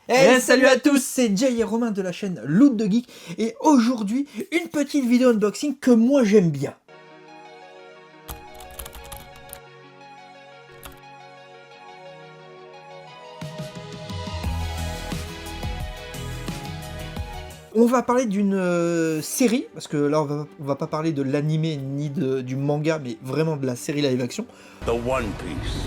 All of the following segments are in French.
Salut à tous, c'est Jay et Romain de la chaîne Loot de Geek et aujourd'hui une petite vidéo unboxing que moi j'aime bien. On va parler d'une série, parce que là on va pas parler de l'animé ni du manga, mais vraiment de la série live action. The One Piece.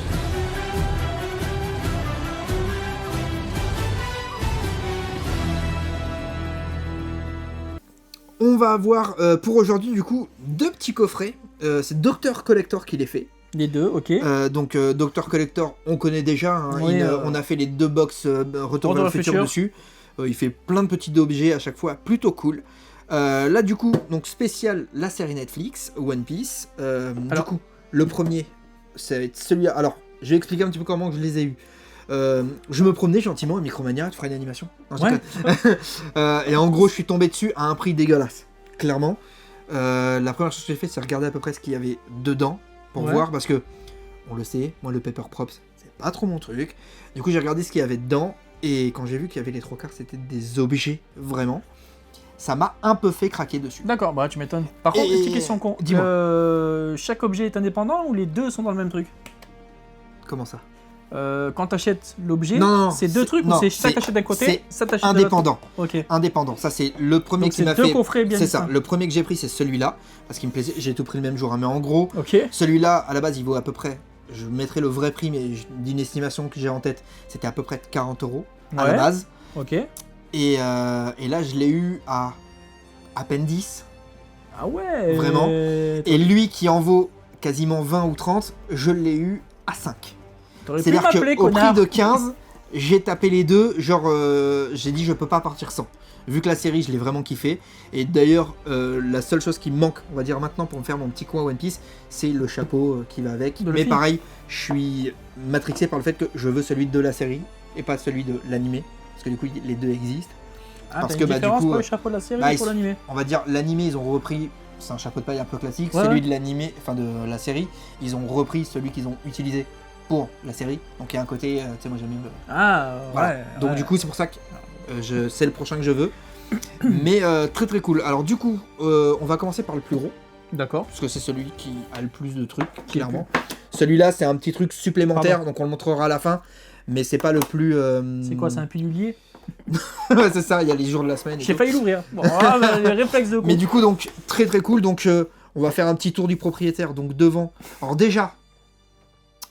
On va avoir pour aujourd'hui du coup deux petits coffrets, c'est Dr Collector qui les fait. Les deux, ok. Donc Dr Collector on connaît déjà, hein, Oui, on a fait les deux box Retour vers le futur dessus. Il fait plein de petits objets à chaque fois, plutôt cool. Là du coup, donc spécial la série Netflix, One Piece. Du coup, le premier, ça va être celui-là. Alors, je vais expliquer un petit peu comment je les ai eus. Je me promenais gentiment à Micromania, tu feras une animation. Non, Ouais. et en gros, je suis tombé dessus à un prix dégueulasse, clairement. La première chose que j'ai fait, c'est regarder à peu près ce qu'il y avait dedans, pour voir, parce que, on le sait, moi le Paper Props, c'est pas trop mon truc. Du coup, j'ai regardé ce qu'il y avait dedans, et quand j'ai vu qu'il y avait les trois quarts, c'était des objets, vraiment. Ça m'a un peu fait craquer dessus. D'accord, bah tu m'étonnes. Par contre, une petite question con. Dis-moi. Chaque objet est indépendant ou les deux sont dans le même truc? Comment ça? Quand t'achètes l'objet, Non, c'est deux trucs ou c'est ça t'achètes d'un côté, ça t'achète de l'autre? Indépendant. Ok. Indépendant. Ça, c'est le premier Donc qui m'a c'est deux fait. coffrets bien C'est distincts. ça. Le premier que j'ai pris, c'est celui-là. Parce qu'il me plaisait. J'ai tout pris le même jour. Hein, mais en gros, Ok. celui-là, à la base, il vaut à peu près. Je mettrai le vrai prix, mais d'une estimation que j'ai en tête, c'était à peu près 40 € à la base. Ok. Et là, je l'ai eu à peine 10. Ah ouais. Vraiment. Et lui qui en vaut quasiment 20 ou 30, je l'ai eu à 5. T'aurais pu C'est-à-dire m'appeler, qu'au prix connard. de 15, j'ai tapé les deux, genre j'ai dit je peux pas partir sans. Vu que la série je l'ai vraiment kiffé. Et d'ailleurs la seule chose qui me manque, on va dire maintenant pour me faire mon petit coin One Piece, c'est le chapeau qui va avec. De Mais Luffy. pareil, je suis matrixé par le fait que je veux celui de la série et pas celui de l'animé. Parce que du coup les deux existent. Ah, parce t'as que, une bah, du différence coup, pour le chapeau de la série bah, et pour l'animé. On va dire l'animé ils ont repris, c'est un chapeau de paille un peu classique. Ouais, Celui ouais. de l'animé, enfin de la série, ils ont repris celui qu'ils ont utilisé pour la série. Donc il y a un côté, tu sais moi j'aime bien. Ah Voilà. ouais. Donc ouais. du coup c'est pour ça que c'est le prochain que je veux. Mais très très cool. Alors du coup on va commencer par le plus gros. D'accord. Parce que c'est celui qui a le plus de trucs, clairement. Celui-là c'est un petit truc supplémentaire, donc on le montrera à la fin. Mais c'est pas le plus... C'est quoi, c'est un pilulier? Ouais c'est ça, il y a les jours de la semaine. et J'ai tout. failli l'ouvrir. Bon, ah, bah, les réflexes de con. Mais du coup donc très très cool. Donc on va faire un petit tour du propriétaire. Donc devant. Alors déjà...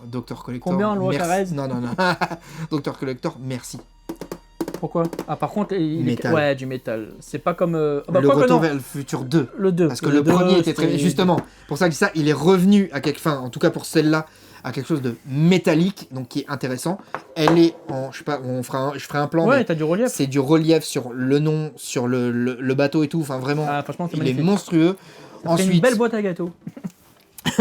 Dr Collector. Combien en loi merci. Carrez? Non. Dr Collector, merci. Pourquoi? Ah, par contre, il Métal. est... Ouais, du métal. C'est pas comme... bah, Le quoi que Retour non. vers le futur 2. Le 2. Parce que le premier était très... Justement, pour ça que je dis ça, il est revenu à quelque... Enfin, en tout cas pour celle-là, à quelque chose de métallique, donc qui est intéressant. Elle est en... Je sais pas, je ferai un plan, Ouais, mais t'as du relief. c'est du relief sur le nom, sur le bateau et tout. Enfin, vraiment, Ah, franchement, c'est il est magnifique. monstrueux. Après, Ensuite, une belle boîte à gâteaux.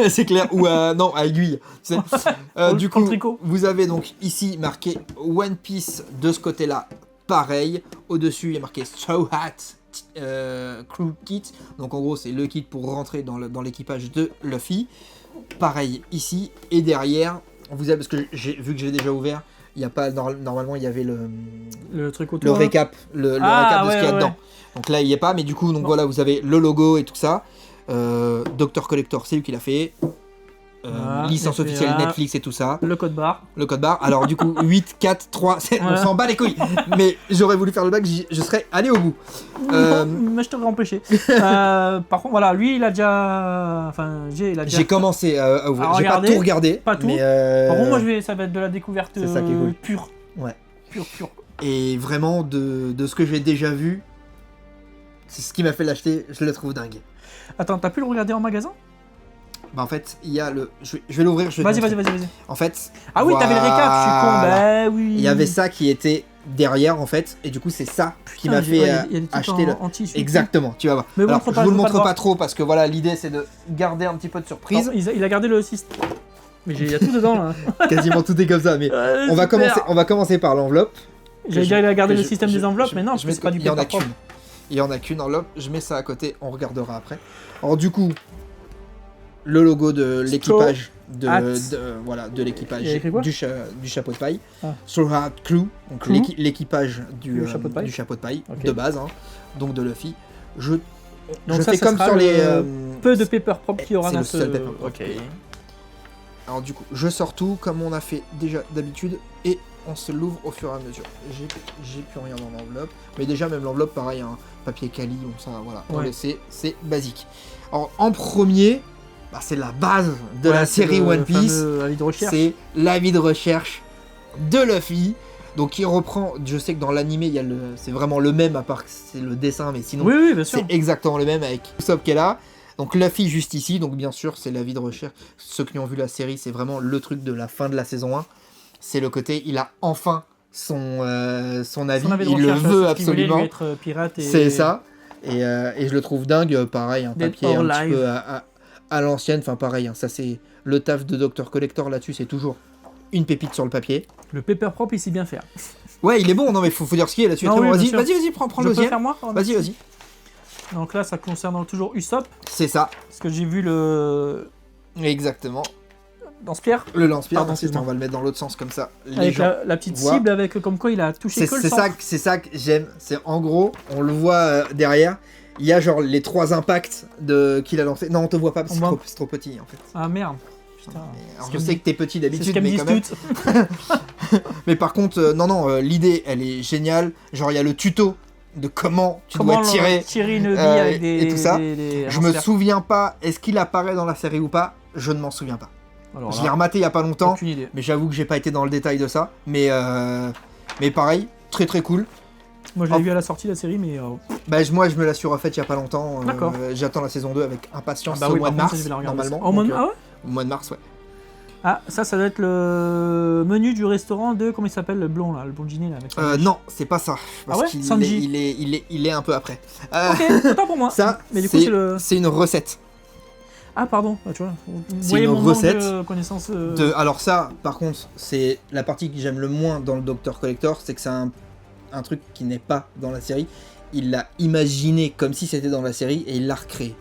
c'est clair, ou non, à aiguille. Tu sais. Du Pour le coup, tricot. vous avez donc ici marqué One Piece de ce côté-là, pareil. Au-dessus, il y a marqué Straw Hat Crew Kit. Donc en gros, c'est le kit pour rentrer dans l'équipage de Luffy. Pareil ici. Et derrière, vous avez, parce que vu que j'ai déjà ouvert, il y a pas normalement il y avait Le truc le autour. récap, le Ah, récap de ce ouais, qu'il y a ouais. dedans. Donc là, il n'y est pas, mais du coup, donc Bon. voilà, vous avez le logo et tout ça. Dr Collector, c'est lui qui l'a fait. Voilà, Licence et puis officielle là, Netflix et tout ça. Le code barre. Le code barre. Alors du coup, 8, 4, 3, 7, on Voilà. s'en bat les couilles. Mais j'aurais voulu faire le bac, je serais allé au bout. Mais je t'aurais empêché. Par contre, voilà, lui, il a déjà... Enfin, il a déjà... J'ai commencé à ouvrir. À J'ai pas regarder, tout regardé. pas tout. Mais Par contre, moi, ça va être de la découverte C'est ça qui est cool. pure. Ouais. Pure. Et vraiment, de ce que j'ai déjà vu, c'est ce qui m'a fait l'acheter, je le trouve dingue. Attends, t'as pu le regarder en magasin? Bah en fait, il y a le... Je vais l'ouvrir, je vais te Vas-y. montrer. En fait... Ah oui, t'avais le récap, je suis con. voilà. Bah oui. Il y avait ça qui était derrière en fait, et du coup c'est ça qui m'a fait il y a des trucs acheter le... en tissu. Exactement, tu vas voir. Mais Alors, montre je pas, vous je le veux pas montre le pas voir. trop parce que voilà, l'idée c'est de garder un petit peu de surprise. Attends, il a gardé le système. Mais il y a tout dedans là. Quasiment tout est comme ça, mais Ouais, on va super. commencer par l'enveloppe. J'allais dire, il a gardé Que le je- système je- des enveloppes, je- mais non, je c'est pas du il y en a paper propre. qu'une. Il y en a qu'une enveloppe, je mets ça à côté, on regardera après. Alors du coup, le logo de l'équipage Hat. de l'équipage Il y a écrit quoi du chapeau de paille. Ah. Straw Hat Crew, donc Crew. l'équipage du Chapeau de paille. chapeau de paille Ok. de base, hein, donc de Luffy. Donc je ça, fais ça comme sera sur les. peu de paper propre qu'il y aura c'est dans le ce... seul paper propre. Ok. Alors du coup, je sors tout comme on a fait déjà d'habitude et on se l'ouvre au fur et à mesure. J'ai plus rien dans l'enveloppe, mais déjà même l'enveloppe pareil, hein, papier quali, donc ça voilà, on Ouais. le sait, c'est basique. Alors en premier, bah, c'est la base de Ouais, la c'est série le One Piece, fameux avis de recherche. c'est l'avis de recherche de Luffy. Donc il reprend, je sais que dans l'animé, c'est vraiment le même à part que c'est le dessin, mais sinon Oui, bien sûr. c'est exactement le même avec Usopp qui est là. Donc Luffy juste ici, donc bien sûr c'est l'avis de recherche. Ceux qui ont vu la série, c'est vraiment le truc de la fin de la saison 1. C'est le côté, il a enfin son avis, Son avis de il le recherche, veut parce qu'il voulait absolument. lui être pirate et... C'est ça. Et je le trouve dingue, pareil, un Dead papier or un petit Alive. peu à l'ancienne, enfin pareil, hein, ça c'est le taf de Dr Collector là-dessus, c'est toujours une pépite sur le papier. Le paper propre, il sait bien faire. Ouais, il est bon, non mais faut dire ce qu'il y a là-dessus. Non, Très bon. oui, Vas-y, bien sûr. vas-y, prends Je le peux deuxième. faire moi Vas-y. Donc là, ça concerne toujours Usopp, C'est ça, parce que j'ai vu le exactement. lance-pierre Le lance-pierre, Pardon, ensuite excuse-moi. on va le mettre dans l'autre sens comme ça. Les avec gens la petite voient. cible avec comme quoi il a touché que le centre. C'est ça que j'aime. C'est en gros, on le voit derrière. Il y a genre les 3 impacts qu'il a lancé. Non, on te voit pas parce que On voit. c'est trop petit en fait. Ah merde. Putain. Alors, Ce je que sais me que t'es petit C'est ce d'habitude, qu'elles me mais disent quand même. toutes. Mais par contre, non, l'idée elle est géniale. Genre il y a le tuto de comment tu Comment dois tirer. tirer une bille avec des... et tout ça. des Je me lance-pierres. souviens pas. Est-ce qu'il apparaît dans la série ou pas? Je ne m'en souviens pas. Alors Je là, l'ai rematé il y a pas longtemps. aucune idée. Mais j'avoue que j'ai pas été dans le détail de ça. Mais pareil, très très cool. Moi, je l'ai Oh. vu à la sortie de la série, mais... Bah, moi je me la suis refaite il y a pas longtemps. D'accord. J'attends la saison 2 avec impatience bah au oui, mois par de contre, mars, ça, je vais la regarder. normalement. Au mois de... Donc, Ah ouais au mois de mars, ouais. Ah, ça doit être le menu du restaurant de... Comment il s'appelle, le blond, là, le blondinet, là, avec sa mèche. Non, c'est pas ça. Parce Ah ouais qu'il Sanji. il est un peu après. Ok, autant pour moi. Ça, Mais du coup, c'est le... c'est une recette. Ah, pardon, bah, tu vois. Vous C'est voyez une mon manque recette de connaissance... Alors ça, par contre, c'est la partie que j'aime le moins dans le Dr Collector, c'est que c'est un truc qui n'est pas dans la série. Il l'a imaginé comme si c'était dans la série et il l'a recréé.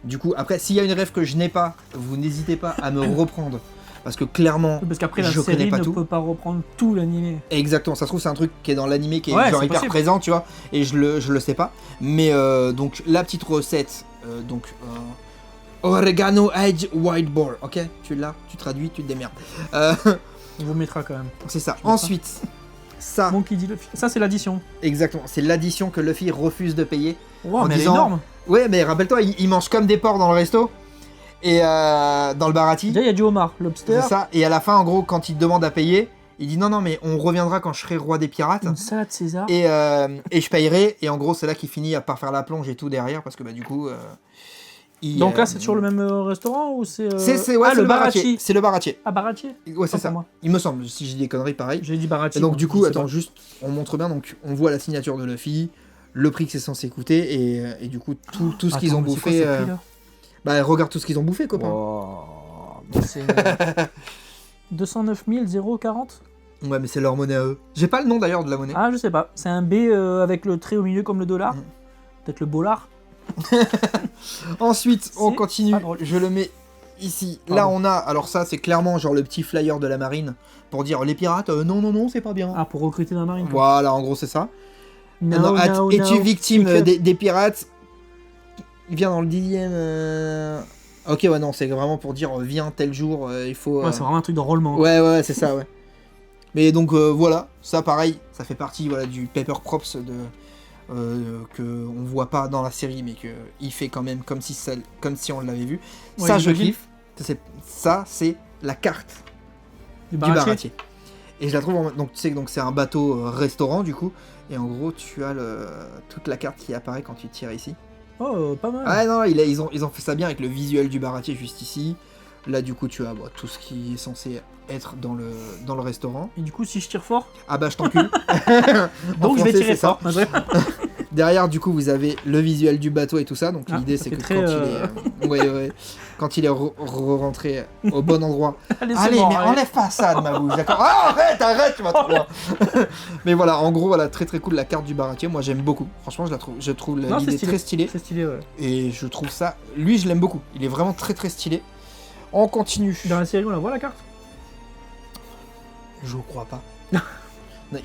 Du coup, après, s'il y a une rêve que je n'ai pas, vous n'hésitez pas à me reprendre. Parce que clairement, Parce qu'après, la je connais série pas ne tout. peut pas reprendre tout l'animé. Exactement, ça se trouve c'est un truc qui est dans l'animé qui est Ouais, genre c'est hyper possible. présent, tu vois, et je le sais pas. Mais donc la petite recette, oregano edge white boar, ok, tu l'as, tu traduis, tu te démerdes. On vous mettra quand même. C'est ça. Je vois Ensuite, ça, Monkey D. Luffy. Ça, c'est l'addition. exactement, c'est l'addition que Luffy refuse de payer. Wow, En mais elle est disant- énorme. Ouais, mais rappelle-toi, il mange comme des porcs dans le resto et dans le Baratie. Déjà, il y a du homard, lobster, C'est ça. Et à la fin, en gros, quand il demande à payer, il dit non, mais on reviendra quand je serai roi des pirates. une salade César. Et je payerai, et en gros c'est là qu'il finit par faire la plonge et tout derrière, parce que bah du coup... Donc là, c'est toujours le même restaurant ou c'est... Ouais, ah, c'est le baratier. Barachi. C'est le baratier. Ah, Baratier. Ouais, c'est Autant ça. pour moi. Il me semble, si j'ai des conneries pareil. J'ai dit Baratier. Et donc du je coup, sais attends, pas. juste, on montre bien, donc on voit la signature de Luffy, le prix que c'est censé coûter, et du coup tout ce qu'ils Attends, ont mais c'est quoi bouffé... ce prix, là Bah regarde tout ce qu'ils ont bouffé, copain. Oh, mais c'est... 209 040. Ouais, mais c'est leur monnaie à eux. J'ai pas le nom d'ailleurs de la monnaie. Ah, je sais pas. C'est un B avec le trait au milieu comme le dollar. Mm. Peut-être le bolard. Ensuite, on C'est continue. pas drôle. Je le mets ici. Pardon. Là, on a. Alors, ça, c'est clairement genre le petit flyer de la marine pour dire les pirates, non, c'est pas bien. Ah, pour recruter dans la marine. Voilà, en gros, c'est ça. No, Non, no, es-tu no. victime Speak up. des pirates? Il vient dans le 10e. Ok, ouais, non, c'est vraiment pour dire viens tel jour, il faut. Ouais, c'est vraiment un truc d'enrôlement. Ouais, c'est ça, ouais. Mais donc voilà, ça pareil, ça fait partie voilà, du paper props que on voit pas dans la série, mais que il fait quand même comme si on l'avait vu. Ouais, Ça, je j'imagine. kiffe. Ça, c'est la carte Du du baratier. baratier. Et je la trouve donc tu sais que donc c'est un bateau restaurant du coup, et en gros tu as toute la carte qui apparaît quand tu tires ici. Oh, pas mal. Ah non, ils ont fait ça bien avec le visuel du baratier juste ici. Là du coup tu as tout ce qui est censé être dans le restaurant. Et du coup, si je tire fort, Ah bah je t'encule. donc je vais français, tirer c'est ça. fort. Derrière du coup vous avez le visuel du bateau et tout ça. Donc Ah, l'idée ça c'est fait que très, ouais, quand il est rentré au bon endroit. Allez, c'est Allez, bon, mais allez. enlève pas ça de ma bouche, d'accord? Ah, arrête, tu vas trop loin. Mais voilà, en gros, voilà, très très cool la carte du baratier. Moi, j'aime beaucoup. Franchement, je trouve Non, l'idée c'est stylé. très stylée. C'est stylé, ouais. Et je trouve ça, lui, je l'aime beaucoup. Il est vraiment très très stylé. On continue. Dans la série, on la voit la carte? Je crois pas.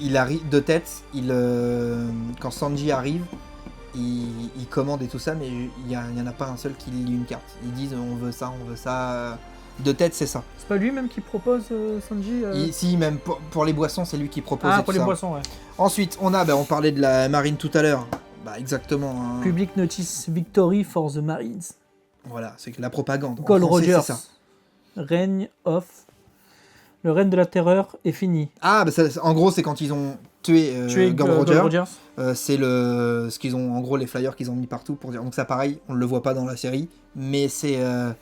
Il arrive de tête, quand Sanji arrive, il commande et tout ça, mais il y en a pas un seul qui lit une carte. Ils disent on veut ça. De tête, c'est ça. C'est pas lui-même qui propose Sanji Si, même pour les boissons, c'est lui qui propose. Ah, et pour tout les ça. boissons, ouais. Ensuite, on parlait de la marine tout à l'heure. Bah, exactement. Hein. Public Notice Victory for the Marines. Voilà, c'est la propagande. En Gold français, Rogers. c'est ça. Règne of. Le règne de la terreur est fini. Ah, bah en gros, c'est quand ils ont tué Gold Roger. C'est ce qu'ils ont, en gros, les flyers qu'ils ont mis partout pour dire. Donc ça, pareil, on ne le voit pas dans la série, mais ça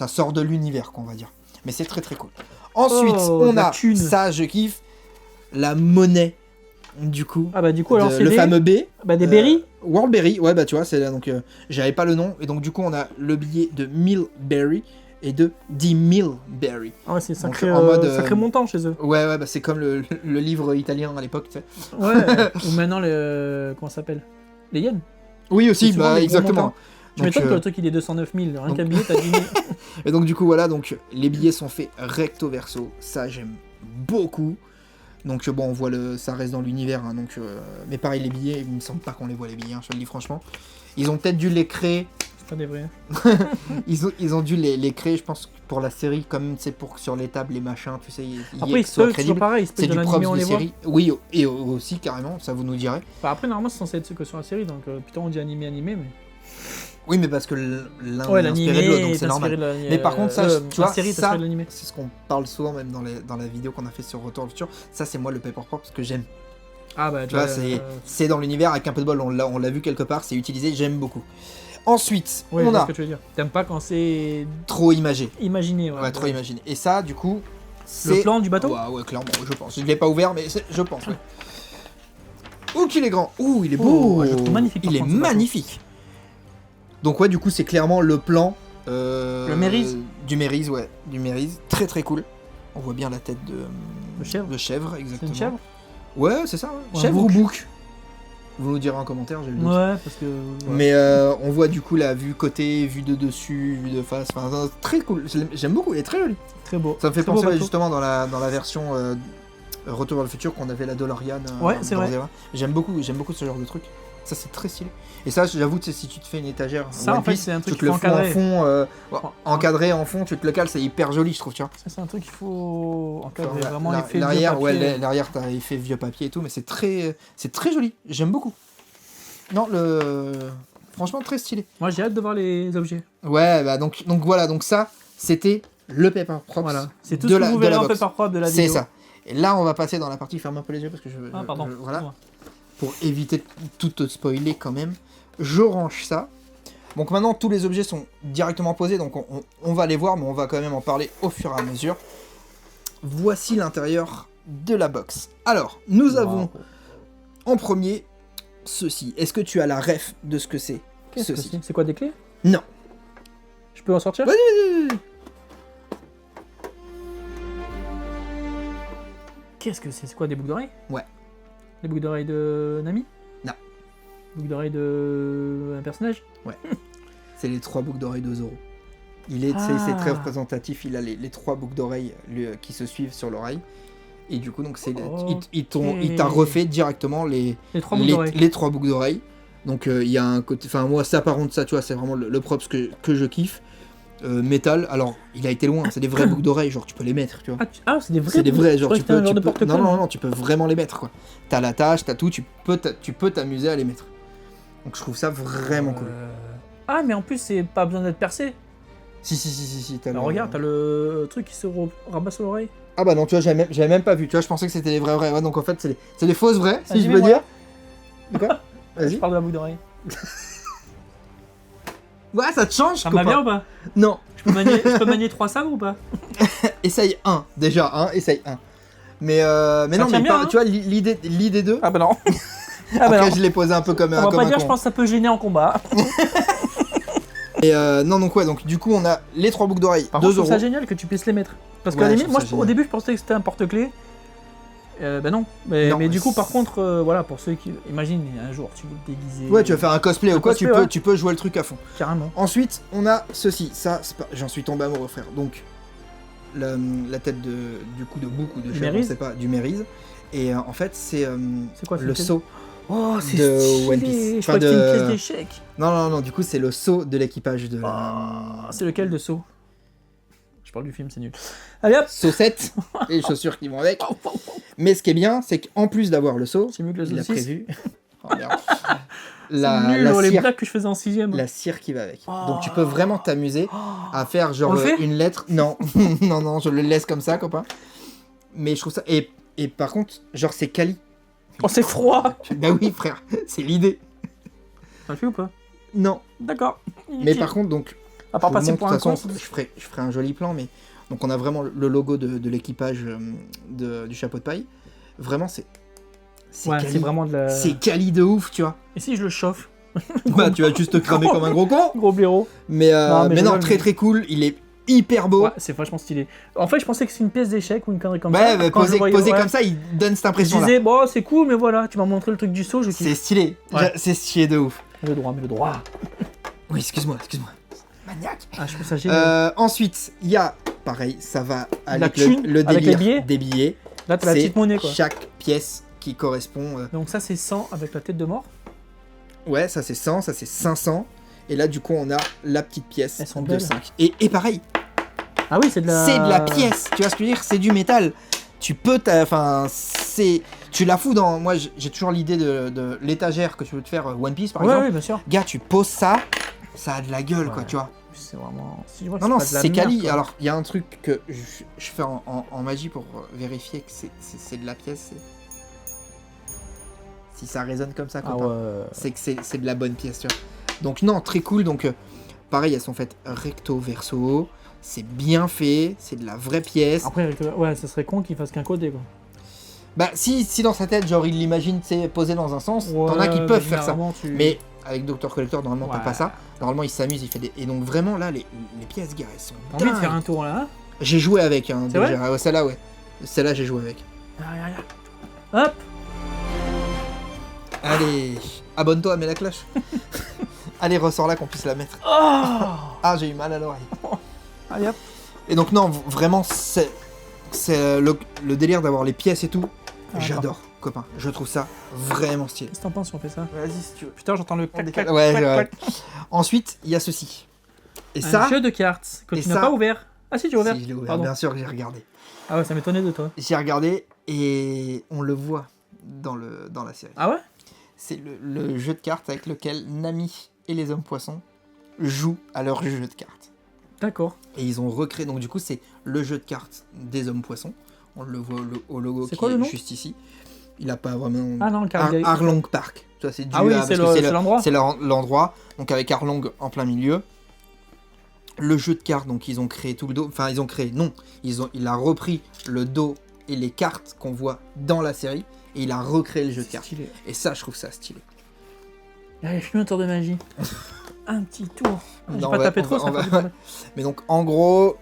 sort de l'univers, qu'on va dire. Mais c'est très très cool. Ensuite, on a ça, je kiffe, la monnaie. Du coup, alors c'est le fameux B. Des berries. World Berry, ouais, bah tu vois, c'est là, donc j'avais pas le nom, et donc du coup, on a le billet de 1000 Berry et de 10 000 Berry. Ah ouais, c'est sacré, donc, en mode, sacré montant chez eux. Ouais, bah c'est comme le livre italien à l'époque, tu sais. Ouais, ou maintenant, comment ça s'appelle? Les yens. Oui, aussi, bah exactement. Tu m'étonnes que le truc il est 209 000, rien qu'un billet, t'as 10 000. Et donc, du coup, voilà, donc les billets sont faits recto verso, ça j'aime beaucoup. Donc bon, on voit ça reste dans l'univers, hein, donc mais pareil les billets, il me semble pas qu'on les voit les billets, hein, je te le dis franchement. Ils ont peut-être dû les créer. C'est pas des vrais. ils ont dû les créer, je pense, pour la série, comme c'est pour sur les tables, les machins, tu sais. Après, c'est toujours pareil, c'est du props de série. Oui, et aussi carrément, ça vous nous direz. Enfin, après, normalement, c'est censé être que sur la série, donc putain, on dit animé, mais. Oui, mais parce que l'un est inspiré de l'autre, donc c'est normal. Mais par contre, ça, tu vois, c'est ce qu'on parle souvent, même dans la vidéo qu'on a fait sur Retour au futur. Ça, c'est moi le Paper Prop, parce que j'aime. Ah bah, tu vois, c'est dans l'univers, avec un peu de bol, on l'a vu quelque part, c'est utilisé, j'aime beaucoup. Ensuite, on a. Ce que tu veux dire. T'aimes pas quand c'est. Trop imagé. Imaginé, ouais. Ouais, trop imaginé. Et ça, du coup. C'est le plan du bateau. Ouais, clairement, je pense. Je l'ai pas ouvert, mais je pense, ouais. Ouh, qu'il est grand. Ouh, il est beau. Je trouve magnifique. Il est magnifique. Donc ouais, du coup, c'est clairement le plan le Mériz. Du Mériz, ouais, du Mériz. Très très cool. On voit bien la tête de chèvre, exactement. C'est une chèvre. Ouais, c'est ça. Ouais. Chèvre ou bouc. Vous nous direz en commentaire, j'ai le doute. Ouais, parce que. Ouais. Mais on voit du coup la vue côté, vue de dessus, vue de face. Enfin, très cool. J'aime beaucoup. Il est très joli. Très beau. Ça me fait penser justement dans la version Retour vers le futur qu'on avait la DeLorean. Ouais, c'est vrai. J'aime beaucoup ce genre de truc. Ça, c'est très stylé. Et ça, j'avoue, si tu te fais une étagère, ça, en fait, c'est un truc tu te le fous en fond, encadré en fond, tu te le cales, c'est hyper joli, je trouve, tu vois. Ça, c'est un truc qu'il faut encadrer, vraiment l'effet vieux papier. Ouais, l'arrière, t'as effet vieux papier et tout, mais c'est très joli, j'aime beaucoup. Non, franchement, très stylé. Moi, j'ai hâte de voir les objets. Ouais, bah donc voilà, donc ça, c'était le Paper Prop. Voilà, c'est tout ce que vous verrez en Paper Prop de la vidéo. C'est ça. Et là, on va passer dans la partie, ferme un peu les yeux parce que voilà. Pour éviter tout te spoiler quand même, je range ça. Donc maintenant, tous les objets sont directement posés, donc on va les voir, mais on va quand même en parler au fur et à mesure. Voici l'intérieur de la box. Alors, nous avons en premier ceci. Est-ce que tu as la ref de ce que c'est? Qu'est-ce que c'est? C'est quoi, des clés? Non. Je peux en sortir? Vas-y. Qu'est-ce que c'est? C'est quoi, des boucles d'oreilles? Ouais. Les boucles d'oreilles de Nami? Non. Boucles d'oreilles de un personnage? Ouais. C'est les 3 boucles d'oreilles de Zoro. C'est très représentatif, il a les 3 boucles d'oreilles qui se suivent sur l'oreille. Et du coup, donc il t'a refait directement les 3 boucles d'oreilles. Donc il y a un côté. Enfin, moi, ça par contre, ça, tu vois, c'est vraiment le props que je kiffe. Métal, alors il a été loin, c'est des vraies boucles d'oreilles, genre tu peux les mettre, tu vois. C'est des vrais. C'est des vrais, genre tu peux. Non, tu peux vraiment les mettre, quoi. T'as l'attache, t'as tout, tu peux t'amuser à les mettre. Donc je trouve ça vraiment cool. Ah, mais en plus, c'est pas besoin d'être percé. Si. Alors regarde, t'as le truc qui se rabat sur l'oreille. Ah bah non, tu vois, j'avais même pas vu, tu vois, je pensais que c'était les vrais. Ouais, donc en fait, c'est des fausses vraies, si je veux dire. De quoi? Vas-y. Je parle de la boucle d'oreille. Ouais, ça te change, ça m'a bien ou pas? Non. Je peux manier 3 sabres ou pas? Essaye un, déjà, essaye un. Mais non, mais bien, tu vois, l'idée 2. Ah bah non. Après, je l'ai posé un peu comme un con. On va pas dire, je pense que ça peut gêner en combat. Et non, donc ouais, donc du coup, on a les 3 boucles d'oreilles. Par contre, je trouve ça génial que tu puisses les mettre. Parce qu'à la limite, moi, au début, je pensais que c'était un porte-clés. Ben non. Mais, Non, mais du coup, par contre, voilà, pour ceux qui. Imagine, un jour, tu veux te déguiser. Ouais, tu vas faire un cosplay ou quoi, cosplay, ouais. tu peux jouer le truc à fond. Carrément. Ensuite, on a ceci. Ça, j'en suis tombé amoureux, frère. Donc, la tête du coup de bouc ou de chèvre, on Mérize. sait pas, du Mérize. Et en fait, c'est C'est quoi le c'est seau. Oh, c'est de stylé. One Piece. Je Enfin, crois que c'est une de- pièce d'échec. Non, du coup, c'est le seau de l'équipage de Ah, c'est lequel de saut? Je parle du film, c'est nul. Allez hop. Saucette et les chaussures qui vont avec. Mais ce qui est bien, c'est qu'en plus d'avoir le seau, C'est mieux que le il a saucisse. prévu. Oh, merde. C'est la, nul, la les cire, blagues que je faisais en 6ème. la cire qui va avec. Oh. Donc tu peux vraiment t'amuser à faire genre On le fait une lettre. Non, non, je le laisse comme ça, copain. Mais je trouve ça. Et par contre, genre c'est quali. Oh, c'est froid. Bah oui, frère, c'est l'idée. Ça le fait ou pas? Non. D'accord. Mais par contre, donc. à part je vous passer montre, pour de un toute con. façon, je ferai un joli plan, mais. Donc on a vraiment le logo de l'équipage du chapeau de paille. Vraiment, c'est. Ouais, quali. c'est vraiment de la. C'est quali de ouf, tu vois. Et si je le chauffe? Bah, tu vas juste te cramer comme un gros con. Gros blaireau. Mais Non, mais je non, rigole, très mais- très cool. Il est hyper beau. Ouais, c'est vachement stylé. En fait, je pensais que c'est une pièce d'échec ou une connerie comme Ouais, ça. mais Quand je le voyais, posé ouais, comme ça, il donne cette je impression-là. disais, bon, c'est cool, mais voilà, tu m'as montré le truc du saut, je C'est kiffe. stylé. Ouais. C'est stylé de ouf. Mets le droit, mets le droit. Oui, excuse-moi. Maniaque. Ah, je trouve ça génial. Ensuite, il y a, pareil, ça va avec thune, le avec les délire billets. des billets. Là, t'as la C'est petite monnaie, quoi. chaque pièce qui correspond. Donc ça, c'est 100 avec la tête de mort. Ouais, ça c'est 100, ça c'est 500. Et là, du coup, on a la petite pièce Elles sont de belles. 5. Et pareil, Ah oui, c'est de la... c'est de la pièce. Tu vois ce que je veux dire? C'est du métal. Tu peux... Enfin, c'est... Tu la fous dans... Moi, j'ai toujours l'idée de l'étagère que tu veux te faire One Piece, par Ouais, exemple. ouais, bien sûr. Gars, tu poses ça, ça a de la gueule, quoi, Ouais. tu vois. C'est vraiment... Si je vois que Non, pas de la c'est merde, quali. quoi. Alors, il y a un truc que je fais en magie pour vérifier que c'est de la pièce. Si ça résonne comme ça, Ah copain, ouais. c'est que c'est de la bonne pièce, tu vois. Donc, non, très cool. Donc, pareil, elles sont faites recto verso. C'est bien fait. C'est de la vraie pièce. Après, ouais, ça serait con qu'il fasse qu'un côté, quoi. Bah, si dans sa tête, genre, il l'imagine, tu sais, posé dans un sens, t'en as qui Ouais, peuvent mais faire ça. généralement, tu- Mais avec Dr. Collector, normalement, t'as Ouais. pas ça. Normalement, il s'amuse, il fait des... Et donc, vraiment, là, les pièces, gars, elles sont T'as envie de dingues. faire un tour, là, hein? J'ai joué avec, hein, C'est vrai déjà. Ouais, celle-là, ouais. Celle-là, j'ai joué avec. Hop. Allez, abonne-toi, mets la cloche. Allez, ressors là qu'on puisse la mettre. Oh. Ah, j'ai eu mal à l'oreille. Allez, hop. Et donc, non, vraiment, c'est le délire d'avoir les pièces et tout. Ah, J'adore, copain. Je trouve ça vraiment stylé. Qu'est-ce que t'en penses si on fait ça? Vas-y, si tu veux. Putain, j'entends le On clac, décale. clac, Ouais, clac, ouais. clac. Ensuite, il y a ceci. Et Un ça, jeu de cartes que et tu n'as ça- pas ouvert. Ah si, tu as ouvert. si, je l'ai ouvert, Pardon. bien sûr, j'ai regardé. Ah ouais, ça m'étonnait de toi. J'ai regardé et on le voit dans la série. Ah ouais? C'est le jeu de cartes avec lequel Nami et les hommes poissons jouent à leur jeu de cartes. D'accord. Et ils ont recréé, donc du coup c'est le jeu de cartes des hommes poissons. On le voit au logo C'est qui quoi le est nom juste ici. Il a pas vraiment... Ah non, le carte. Arlong Park. Ça, c'est dû Ah oui, à- c'est parce que l'endroit. c'est l'endroit, donc avec Arlong en plein milieu. Le jeu de cartes, donc ils ont créé tout le dos. Enfin, ils ont créé, non. Il a repris le dos et les cartes qu'on voit dans la série. Et il a recréé le jeu de C'est cartes. stylé. Et ça, je trouve ça stylé. Allez, fais-moi un tour de magie. Un petit tour. J'ai Non, pas on va- tapé on trop, va- ça on fait va- du mal. Mais donc, en gros,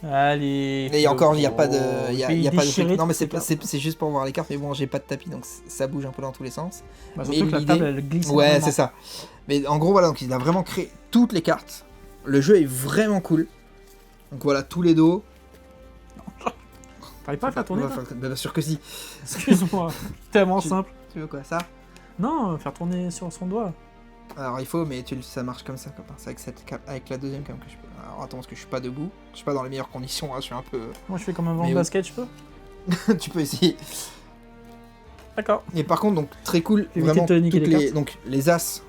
Allez. et encore, il n'y a pas de. Oh, Il y a, je vais il y a pas de déchirer truc. Non, mais toutes ces c'est juste pour voir les cartes. Mais bon, j'ai pas de tapis, donc ça bouge un peu dans tous les sens. Bah, mais surtout que la l'idée- table, elle glisse. Ouais, énormément. c'est ça. Mais en gros, voilà, donc il a vraiment créé toutes les cartes. Le jeu est vraiment cool. Donc voilà, tous les dos. T'arrives pas à faire tourner, Ouais, toi enfin, bien sûr que si. Excuse-moi. Tellement Tu- simple. Tu veux quoi, ça? Non, faire tourner sur son doigt. Alors il faut, mais ça marche comme ça, copain. C'est avec la deuxième cam que je peux. Alors attends, parce que je suis pas debout. Je suis pas dans les meilleures conditions, hein, je suis un peu. Moi, je fais comme un vent Mais de oui. basket, je peux. Tu peux essayer. D'accord. Et par contre, donc très cool, Éviter vraiment. de te niquer toutes les les, cartes. donc les as,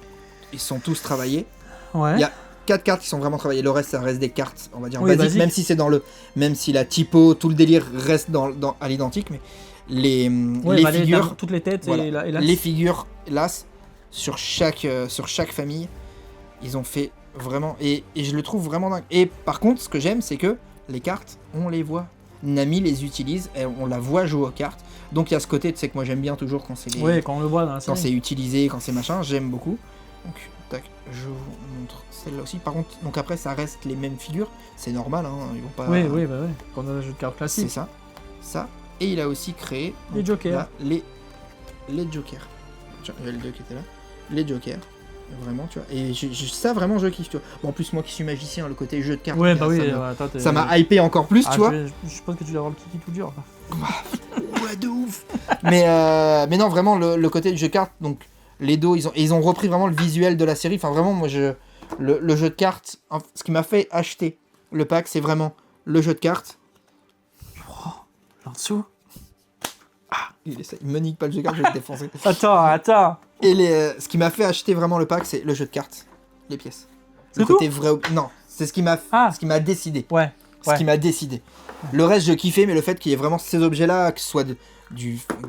ils sont tous travaillés. Ouais. Il y a 4 cartes qui sont vraiment travaillées. Le reste, ça reste des cartes, on va dire Oui, basiques, basique. même si c'est dans le, même si la typo, tout le délire reste à l'identique, mais les Ouais, bah, figures, toutes les têtes voilà. et la... les figures, las sur chaque famille, ils ont fait vraiment, et je le trouve vraiment dingue. Et par contre, ce que j'aime, c'est que les cartes, on les voit. Nami les utilise, et on la voit jouer aux cartes. Donc il y a ce côté, tu sais que moi j'aime bien toujours quand c'est Ouais, quand on le voit dans la quand série. c'est utilisé, quand c'est machin, j'aime beaucoup. Donc, tac, je vous montre celle-là aussi. Par contre, donc après, ça reste les mêmes figures. C'est normal, hein, ils vont pas... Oui, oui, bah ouais. Quand on a un jeu de cartes C'est classique. ça. Ça. Et il a aussi créé Les Jokers. là, les Jokers. Tiens, il y a les deux qui étaient là. Les Jokers. Vraiment, tu vois. Et ça, vraiment, je kiffe, tu vois. Bon, en plus, moi qui suis magicien, le côté jeu de cartes, Ouais, bah oui, ça m'a hypé encore plus, tu vois. Je pense que tu dois avoir le kiki tout dur. Ouais, de ouf. mais non, vraiment, le côté du jeu de cartes, donc les dos, ils ont repris vraiment le visuel de la série. Enfin, vraiment, moi, le jeu de cartes, ce qui m'a fait acheter le pack, c'est vraiment le jeu de cartes. En dessous. Il me nique pas le jeu de cartes, je vais le défoncer. Attends. Et ce qui m'a fait acheter vraiment le pack, c'est le jeu de cartes, les pièces. C'est Le tout côté vrai. Non, c'est ce qui m'a décidé. Ouais. Ce qui m'a décidé. Le reste, je kiffais, mais le fait qu'il y ait vraiment ces objets-là, que ce soit que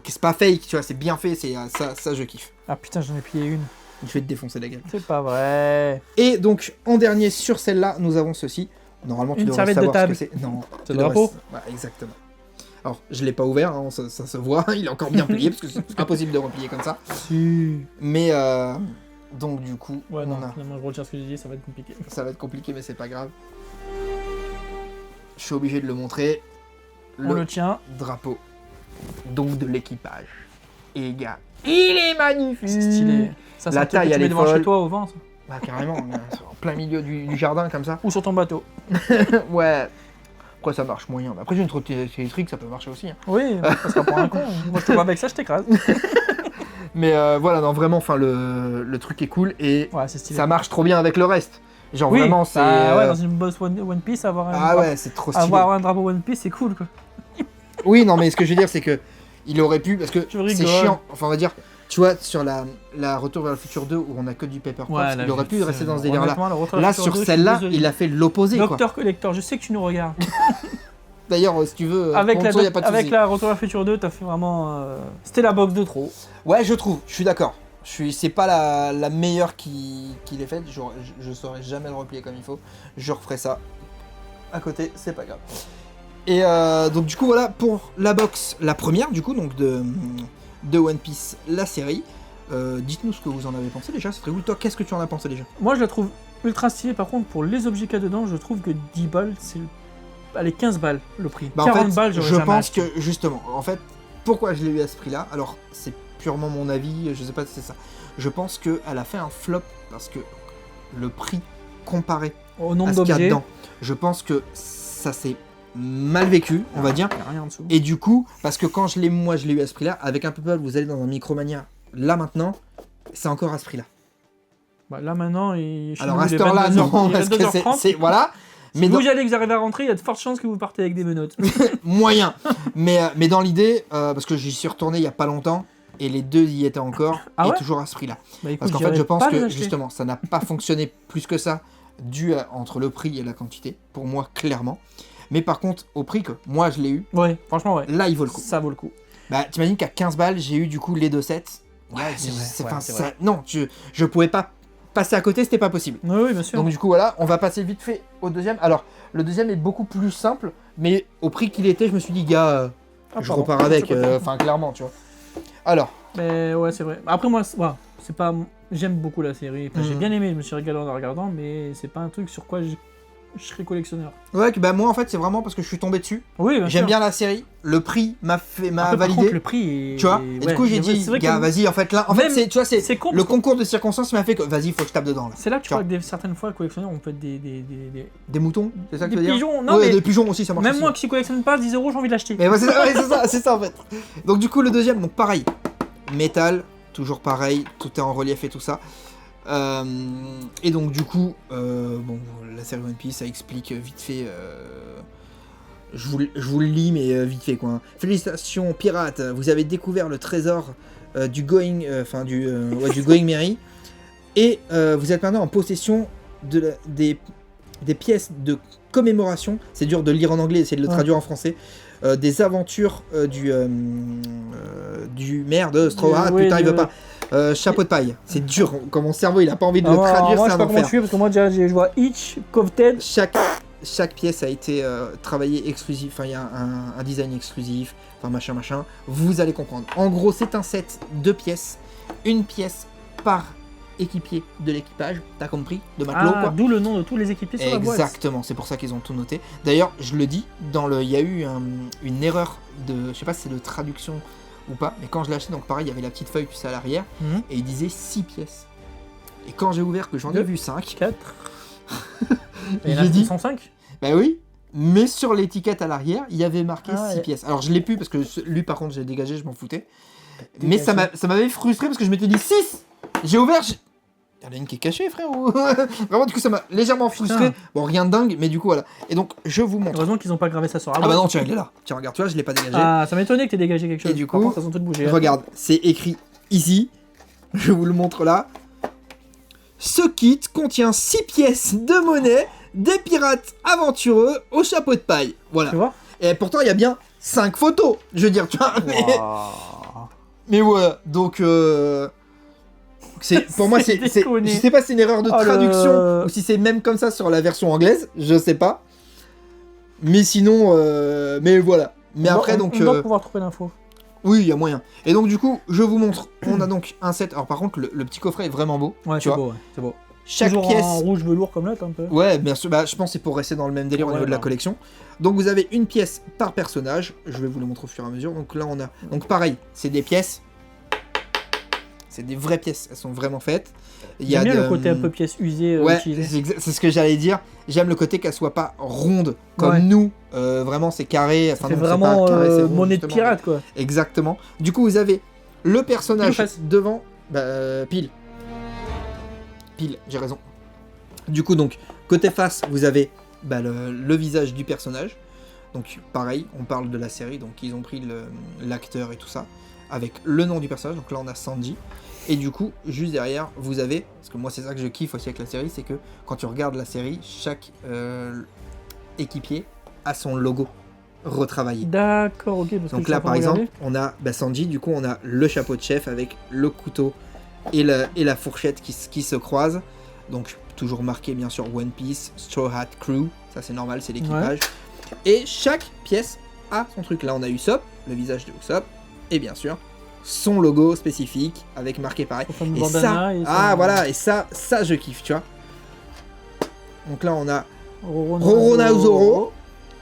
c'est pas fake, tu vois, c'est bien fait, c'est ça, je kiffe. Ah putain, j'en ai plié une. Je vais te défoncer la gueule. C'est pas vrai. Et donc, en dernier sur celle-là, nous avons ceci. Normalement, tu Une devrais serviette de savoir table. ce que c'est. Non, C'est le drapeau. Ouais, exactement. Alors, je l'ai pas ouvert, hein, ça se voit, il est encore bien plié, parce que c'est impossible de replier comme ça. Si. Mais, donc du coup, Ouais, non, finalement, je retire ce que j'ai dit, ça va être compliqué. ça va être compliqué, mais c'est pas grave. Je suis obligé de le montrer. On le tient. Drapeau, donc de l'équipage. Et gars, il est magnifique. C'est stylé. Ça, La c'est un truc taille, que tu elle mets est devant folle. chez toi au vent. Ça. Bah carrément, on est en plein milieu du jardin comme ça. Ou sur ton bateau. Ouais. Après ça marche moyen. Après j'ai une trottinette électrique, ça peut marcher aussi. Hein. Oui, ça sera pour un con. Moi je te vois avec ça, je t'écrase. Mais voilà, non vraiment, enfin le truc est cool et Ouais, c'est stylé. ça marche trop bien avec le reste. Genre Oui, vraiment c'est. ouais, dans une boss One Piece, avoir ouais, c'est trop stylé. avoir un drapeau One Piece, c'est cool quoi. Oui, non mais ce que je veux dire c'est que il aurait pu parce que Tu c'est rigoles. chiant. Enfin on va dire, tu vois sur la Retour vers le futur 2 où on a que du Paper Props, Ouais, il aurait pu rester dans ce délire là. Honnêtement, Là sur celle-là, il a fait l'opposé quoi. Docteur Collector, je sais que tu nous regardes. D'ailleurs, si tu veux, Avec Ponto, y a pas de avec souci. la Retour vers le futur 2, t'as fait vraiment. C'était la box de trop. Ouais, je trouve, je suis d'accord. C'est pas la meilleure qui l'ait faite, je saurais jamais le replier comme il faut. Je referai ça à côté, c'est pas grave. Et donc du coup voilà pour la box, la première du coup donc de One Piece, la série. Dites-nous ce que vous en avez pensé déjà, c'est très cool. Toi, qu'est-ce que tu en as pensé déjà? Moi je la trouve ultra stylée, par contre pour les objets qu'il y a dedans, je trouve que 10 balles, c'est. Allez, 15 balles le prix. Bah, 40 en fait, balles, j'aurais je jamais pense acheté. que justement, en fait, pourquoi je l'ai eu à ce prix-là? Alors c'est purement mon avis, je sais pas si c'est ça. Je pense qu'elle a fait un flop parce que le prix comparé Au à nombre ce qu'il y a d'objets, dedans, je pense que ça s'est mal vécu, on va dire. il n'y a rien en dessous. Et du coup, parce que quand moi je l'ai eu à ce prix-là, avec un Purple, vous allez dans un Micromania, là maintenant, c'est encore à ce prix-là. Bah, là maintenant, chez Alors nous, à il est cette heure-là, 22h, non, il est parce que 22h30. c'est voilà. Si Mais vous y allez, que vous arrivez à rentrer, il y a de fortes chances que vous partez avec des menottes. moyen. Mais dans l'idée, parce que j'y suis retourné il y a pas longtemps, et les deux y étaient encore, Ah et ouais toujours à ce prix-là. Bah, écoute, Parce qu'en j'irai fait, je pense pas les que acheter. justement, ça n'a pas fonctionné plus que ça, entre le prix et la quantité, pour moi, clairement. Mais par contre, au prix que moi je l'ai eu, Ouais, franchement, ouais. là il vaut le coup. Ça vaut le coup. Bah, t'imagines qu'à 15 balles, j'ai eu du coup les deux sets. Ouais, c'est vrai, c'est vrai. Non, je pouvais pas passer à côté, c'était pas possible. Oui, oui, bien sûr. Donc du coup, voilà, on va passer vite fait au deuxième. Alors, le deuxième est beaucoup plus simple, mais au prix qu'il était, je me suis dit, gars, je pardon. repars avec. C'est pas grave. Enfin, clairement, tu vois. Alors, Mais ouais, c'est vrai. Après, moi, c'est pas. J'aime beaucoup la série. Enfin, j'ai bien aimé, je me suis régalé en la regardant, mais c'est pas un truc sur quoi je serais collectionneur. bah moi en fait, c'est vraiment parce que je suis tombé dessus. Oui, bien sûr. J'aime bien la série, le prix m'a Après, par validé. contre, le prix est... Tu vois, et du coup j'ai dit, gars, vas-y, en fait là, en fait Même- c'est, tu vois, c'est c'est con le parce que concours de circonstances m'a fait que, vas-y, faut que je tape dedans là. c'est là que tu Tu vois que certaines fois, le collectionneur, on peut être des Des moutons, c'est ça que des tu veux dire? pigeons. Non, Ouais, mais des pigeons aussi, ça marche même aussi. moi qui collectionne pas 10 €, j'ai envie de l'acheter. Mais ouais, c'est ça en fait. Donc du coup le deuxième, donc pareil, métal, toujours pareil, tout est en relief et tout ça. Et donc du coup, bon, la série One Piece, ça explique vite fait. Je vous le lis, mais vite fait quoi. Félicitations pirates, vous avez découvert le trésor du Going Merry, et vous êtes maintenant en possession des pièces de commémoration. C'est dur de lire en anglais, essayer de le traduire en français. Des aventures du maire de Straw Hat, putain il veut pas. Chapeau de paille, c'est dur, comme mon cerveau il a pas envie de le traduire, moi, c'est je sais un pas comment enfer. tu fais parce que moi déjà je vois Itch, Coveted. Chaque pièce a été travaillée exclusif, enfin il y a un design exclusif, enfin machin, vous allez comprendre. En gros c'est un set de pièces, une pièce par équipier de l'équipage, t'as compris, de matelot Ah, quoi. d'où le nom de tous les équipiers sur la boîte. Exactement, c'est pour ça qu'ils ont tout noté. D'ailleurs, je le dis, il y a eu une erreur de, je sais pas si c'est de traduction ou pas, mais quand je l'ai acheté, donc pareil, il y avait la petite feuille, tu sais, à l'arrière, Mhm. et il disait 6 pièces. Et quand j'ai ouvert, que j'en ai Deux. vu 5, 4. Et j'ai dit, 105. bah oui, mais sur l'étiquette à l'arrière, il y avait marqué Ah 6 ouais. pièces. Alors je l'ai plus parce que lui, par contre, j'ai dégagé, je m'en foutais. Mais Dégagé. ça m'avait frustré parce que je m'étais dit 6. J'ai ouvert, il y en a une qui est cachée, frérot. Vraiment, du coup, ça m'a légèrement frustré. Putain. Bon, rien de dingue, mais du coup, voilà. Et donc, je vous montre. Heureusement qu'ils ont pas gravé ça sur la Ah bah boîte. non, tiens, il est là. Tiens, regarde, tu vois, je l'ai pas dégagé. Ah, ça m'étonnait que t'aies dégagé quelque chose. Et du Par coup, contre, elles ont toutes bougé. hein. Regarde, c'est écrit ici. Je vous le montre là. Ce kit contient 6 pièces de monnaie des pirates aventureux au chapeau de paille. Voilà. Tu vois. Et pourtant, il y a bien 5 photos. Je veux dire, tu vois. Waouh. Mais voilà. Donc, pour moi, C'est déconné. je sais pas si c'est une erreur de Oh, traduction ou si c'est même comme ça sur la version anglaise. Je sais pas. Mais sinon, mais voilà. Mais après, donc. On doit pouvoir trouver l'info. Oui, il y a moyen. Et donc, du coup, je vous montre. On a donc un set. Alors, par contre, le petit coffret est vraiment beau. Ouais, tu c'est vois. beau, ouais, c'est beau. Chaque Toujours pièce. en rouge velours comme là, un peu. Ouais, bien sûr. Bah, je pense que c'est pour rester dans le même délire au Ouais, niveau de la non. collection. Donc, vous avez une pièce par personnage. Je vais vous le montrer au fur et à mesure. Donc, là, on a. Donc, pareil, c'est des pièces. C'est des vraies pièces. Elles sont vraiment faites. Il y a J'aime bien de- le côté un peu pièce usée Ouais, utilisée. c'est ce que j'allais dire. J'aime le côté qu'elle soit pas ronde comme Ouais. nous. Vraiment, c'est carré. Enfin, C'est non, vraiment pas carré, c'est rond, monnaie de justement. pirate, quoi. Exactement. Du coup, vous avez le personnage Pile ou face devant. Pile. Pile, j'ai raison. Du coup, donc, côté face, vous avez le visage du personnage. Donc, pareil, on parle de la série. Donc, ils ont pris l'acteur et tout ça. Avec le nom du personnage. Donc là, on a Sanji. Et du coup, juste derrière, vous avez. Parce que moi, c'est ça que je kiffe aussi avec la série. C'est que quand tu regardes la série, chaque équipier a son logo retravaillé. D'accord, ok. Parce que Donc je suis là, en train par de exemple, regarder. on a Sanji, du coup, on a le chapeau de chef avec le couteau et la fourchette qui se croisent. Donc, toujours marqué, bien sûr, One Piece, Straw Hat Crew. Ça, c'est normal, c'est l'équipage. Et chaque pièce a son truc. Là, on a Usopp, le visage de Usopp. Et bien sûr, son logo spécifique avec marqué pareil. Son fameux Et bandana ça, et ah son- voilà, et ça je kiffe, tu vois. Donc là, on a Roronoa Zoro.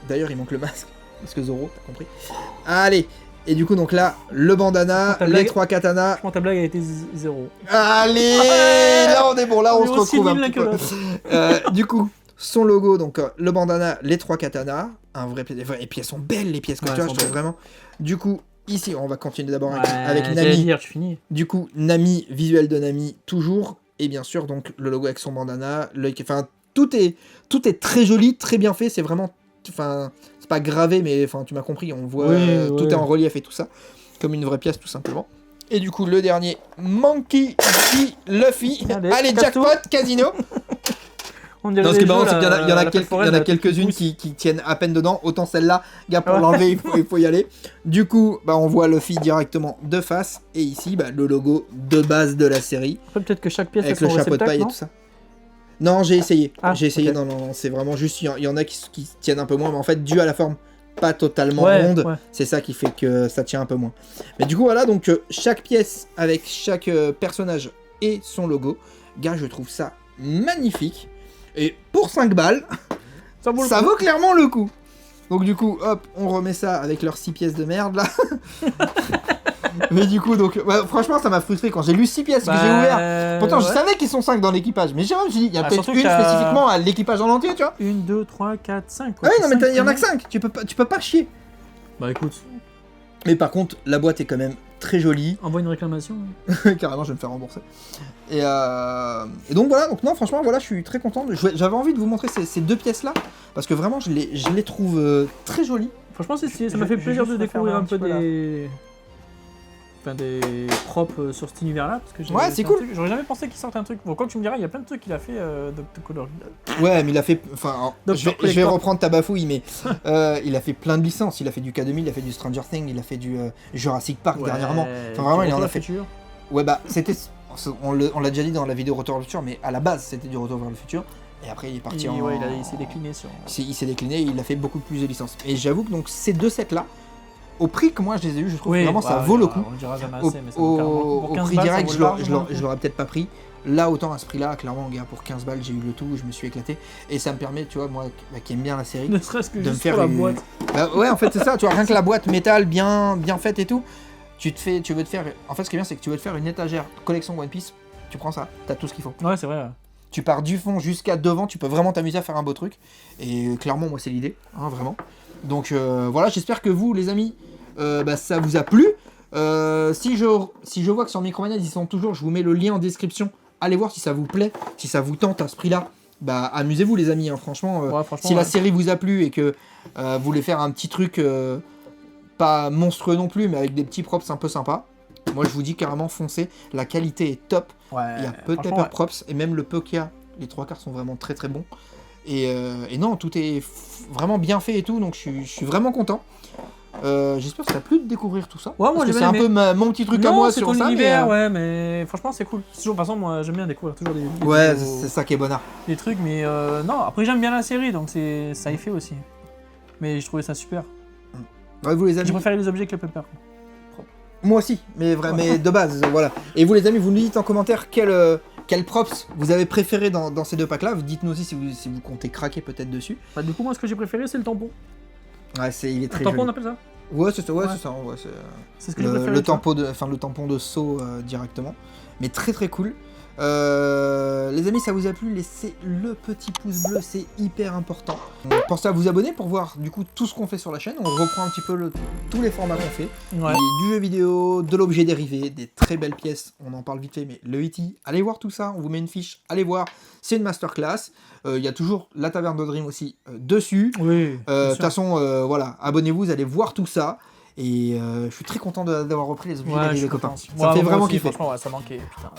D'ailleurs, il manque le masque. Parce que Zoro, t'as compris. Allez. Et du coup, donc là, le bandana, Ta les blague- 3 katanas. Franchement, ta blague a été 0. Allez. Là, on est bon. Là, on se aussi retrouve un nul petit que peu. l'autre. Du coup, son logo, donc le bandana, les 3 katanas. Un vrai pièce. Et puis, elles sont belles, les pièces que Ouais, tu vois, elles je sont trouve vraiment. Du coup, ici, on va continuer d'abord Ouais, avec j'allais Nami. dire, tu finis. Du coup, Nami, visuel de Nami, toujours. Et bien sûr, donc, le logo avec son bandana, l'œil qui... Enfin, tout est très joli, très bien fait. C'est vraiment... Enfin, c'est pas gravé, mais enfin, tu m'as compris. On voit... Oui, tout oui. est en relief et tout ça. Comme une vraie pièce, tout simplement. Et du coup, le dernier, Monkey D. Luffy. Allez, Allez, casse jackpot, casino. On dirait Non, ce qui est les marrant, jeux, c'est qu'il y en a, là, il y en a la quelques- forêt, il y en a là, quelques-unes pousse. qui tiennent à peine dedans. Autant celle-là, gars, pour Ouais. l'enlever, il faut y aller. Du coup, on voit Luffy directement de face. Et ici, le logo de base de la série. Après, peut-être que chaque pièce a Avec son le chapeau de réceptacle, paille et non tout ça. Non, j'ai essayé. Ah, J'ai essayé, ok. non, c'est vraiment juste, il y en a qui tiennent un peu moins, mais en fait, dû à la forme pas totalement Ouais, ronde, ouais. c'est ça qui fait que ça tient un peu moins. Mais du coup, voilà, donc chaque pièce avec chaque personnage et son logo, gars, je trouve ça magnifique. Et pour 5 balles, Ça vaut le ça coup. vaut clairement le coup. Donc du coup, hop, on remet ça avec leurs 6 pièces de merde là. Mais du coup, donc, franchement, ça m'a frustré quand j'ai lu 6 pièces que j'ai ouvert. Pourtant, je ouais. savais qu'ils sont 5 dans l'équipage, mais j'ai dit, il y a Ah, peut-être surtout une que t'as- spécifiquement à l'équipage en entier, tu vois. 1, 2, 3, 4, 5. Ah oui, non, mais il y en a que 5, tu peux pas chier. Bah écoute, Mais par contre, la boîte est quand même très jolie. envoie une réclamation. Carrément, je vais me faire rembourser. Et donc voilà, donc non, franchement, voilà, je suis très content. J'avais envie de vous montrer ces 2 pièces-là, parce que vraiment, je les trouve très jolies. Franchement, c'est stylé. Ça Je- m'a fait je plaisir juste de découvrir refermer un un peu petit peu, des. Enfin, des props sur cet univers-là. Parce que Ouais, c'est cool. J'aurais jamais pensé qu'il sorte un truc. Bon, quoi que tu me diras, il y a plein de trucs qu'il a fait de Color. Ouais, mais il a fait. Enfin, alors, Donc, je vais collector. reprendre ta bafouille, mais il a fait plein de licences. Il a fait du K2000, il a fait du Stranger Things, il a fait du Jurassic Park dernièrement. Enfin, vraiment, il en a fait. Futur. Ouais, c'était. On l'a déjà dit dans la vidéo Retour vers le futur, mais à la base, c'était du Retour vers le futur. Et après, il est parti en. Il s'est décliné sur. Il s'est décliné et il a fait beaucoup plus de licences. Et j'avoue que donc ces 2 sets là, au prix que moi je les ai eu, je trouve Oui, vraiment ça bah, vaut le coup. On dira jamais Au, assez, mais ça vaut carrément. Pour au 15 prix balles, ça direct, vaut je largement le coup. l'aurais peut-être pas pris. Là, autant à ce prix-là, clairement, gars, pour 15 balles, j'ai eu le tout, je me suis éclaté. Et ça me permet, tu vois, moi qui aime bien la série, Ne serait-ce que de me juste faire pour la une- boîte. Bah ouais, en fait, c'est ça, tu vois, rien que la boîte métal bien faite et tout, tu veux te faire. En fait, ce qui est bien, c'est que tu veux te faire une étagère collection One Piece, tu prends ça, t'as tout ce qu'il faut. Ouais, c'est vrai. Ouais. Tu pars du fond jusqu'à devant, tu peux vraiment t'amuser à faire un beau truc. Et clairement, moi, c'est l'idée, hein, vraiment. Donc voilà, j'espère que vous, les amis, ça vous a plu. Si je vois que sur Micromania, ils y sont toujours, je vous mets le lien en description. Allez voir si ça vous plaît, si ça vous tente à ce prix-là. Bah, amusez-vous, les amis, hein, franchement. Ouais, franchement, Si la ouais. série vous a plu et que vous voulez faire un petit truc pas monstrueux non plus, mais avec des petits props un peu sympas, moi je vous dis carrément foncez. La qualité est top. Ouais, Il y a peu de franchement, paper ouais. props et même le peu qu'il y a, les 3/4 sont vraiment très très bons. Et non, tout est vraiment bien fait et tout, donc je suis vraiment content. J'espère que ça a plu de découvrir tout ça. Ouais, moi, parce que j'ai c'est un bien peu mon petit truc à Non, moi c'est sur ton ça. univers, mais, ouais, mais franchement, c'est cool. C'est toujours, de toute façon, moi, j'aime bien découvrir toujours des ouais, vidéos, c'est ça qui est bonnard. des trucs, mais non, après, j'aime bien la série, donc ça y fait aussi. Mais je trouvais ça super. Ouais, vous les J'ai amis, préféré les objets que le pepper. moi aussi, mais de base, voilà. Et vous les amis, vous nous dites en commentaire quel props vous avez préféré dans ces deux packs-là. Dites-nous aussi si vous comptez craquer peut-être dessus. Bah, du coup, moi, ce que j'ai préféré, c'est le tampon. Ouais, il est Le très tampon, on joli. appelle ça Ouais, c'est ça, ouais, Ouais. c'est ça. Ouais, c'est C'est ce que j'ai préféré. le tu vois. tampon de saut directement. Mais très très cool. Les amis, ça vous a plu, laissez le petit pouce bleu, c'est hyper important. Pensez à vous abonner pour voir du coup tout ce qu'on fait sur la chaîne. On reprend un petit peu tous les formats qu'on fait. Ouais. Du jeu vidéo, de l'objet dérivé, des très belles pièces, on en parle vite fait, mais le E.T., allez voir tout ça, on vous met une fiche, allez voir, c'est une masterclass. Il y a toujours la Taverne de Dream aussi dessus. Oui. De toute façon, voilà, abonnez-vous, vous allez voir tout ça. Et je suis très content d'avoir repris les objets Ouais, je dérivés, suis copains. content. Ça me fait vraiment aussi, kiffer. Franchement, ouais, ça manquait. Putain.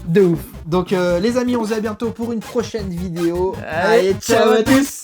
De ouf. Donc les amis, on se dit à bientôt pour une prochaine vidéo. Allez, ciao à tous.